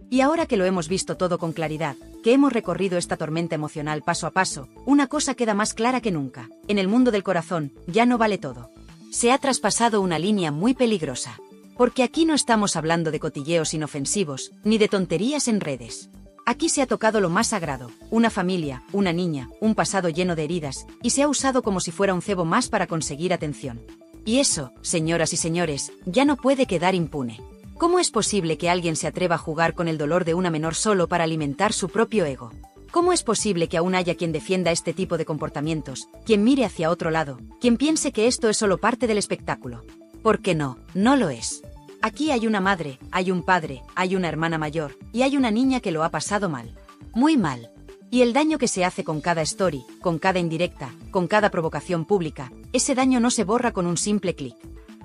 G: Y ahora que lo hemos visto todo con claridad, que hemos recorrido esta tormenta emocional paso a paso, una cosa queda más clara que nunca. En el mundo del corazón, ya no vale todo. Se ha traspasado una línea muy peligrosa. Porque aquí no estamos hablando de cotilleos inofensivos, ni de tonterías en redes. Aquí se ha tocado lo más sagrado, una familia, una niña, un pasado lleno de heridas, y se ha usado como si fuera un cebo más para conseguir atención. Y eso, señoras y señores, ya no puede quedar impune. ¿Cómo es posible que alguien se atreva a jugar con el dolor de una menor solo para alimentar su propio ego? ¿Cómo es posible que aún haya quien defienda este tipo de comportamientos, quien mire hacia otro lado, quien piense que esto es solo parte del espectáculo? Porque no, no lo es. Aquí hay una madre, hay un padre, hay una hermana mayor, y hay una niña que lo ha pasado mal. Muy mal. Y el daño que se hace con cada story, con cada indirecta, con cada provocación pública, ese daño no se borra con un simple clic.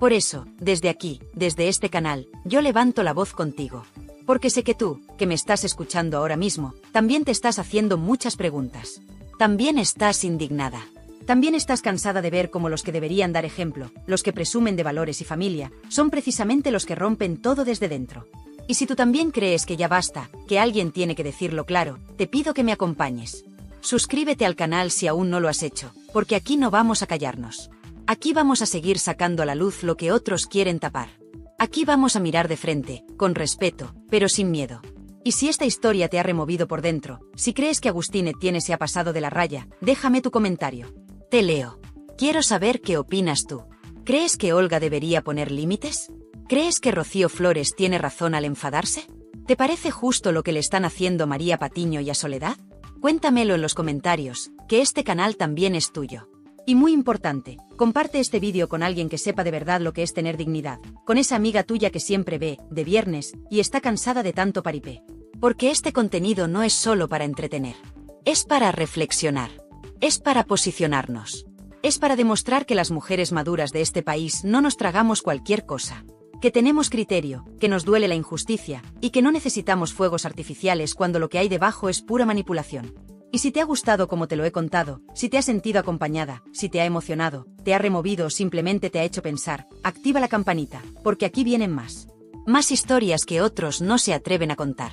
G: Por eso, desde aquí, desde este canal, yo levanto la voz contigo. Porque sé que tú, que me estás escuchando ahora mismo, también te estás haciendo muchas preguntas. También estás indignada. También estás cansada de ver cómo los que deberían dar ejemplo, los que presumen de valores y familia, son precisamente los que rompen todo desde dentro. Y si tú también crees que ya basta, que alguien tiene que decirlo claro, te pido que me acompañes. Suscríbete al canal si aún no lo has hecho, porque aquí no vamos a callarnos. Aquí vamos a seguir sacando a la luz lo que otros quieren tapar. Aquí vamos a mirar de frente, con respeto, pero sin miedo. Y si esta historia te ha removido por dentro, si crees que Agustín Etienne se ha pasado de la raya, déjame tu comentario. Te leo. Quiero saber qué opinas tú. ¿Crees que Olga debería poner límites? ¿Crees que Rocío Flores tiene razón al enfadarse? ¿Te parece justo lo que le están haciendo a María Patiño y a Soledad? Cuéntamelo en los comentarios, que este canal también es tuyo. Y muy importante, comparte este vídeo con alguien que sepa de verdad lo que es tener dignidad, con esa amiga tuya que siempre ve, de viernes, y está cansada de tanto paripé. Porque este contenido no es solo para entretener. Es para reflexionar. Es para posicionarnos. Es para demostrar que las mujeres maduras de este país no nos tragamos cualquier cosa. Que tenemos criterio, que nos duele la injusticia, y que no necesitamos fuegos artificiales cuando lo que hay debajo es pura manipulación. Y si te ha gustado como te lo he contado, si te has sentido acompañada, si te ha emocionado, te ha removido o simplemente te ha hecho pensar, activa la campanita, porque aquí vienen más. Más historias que otros no se atreven a contar.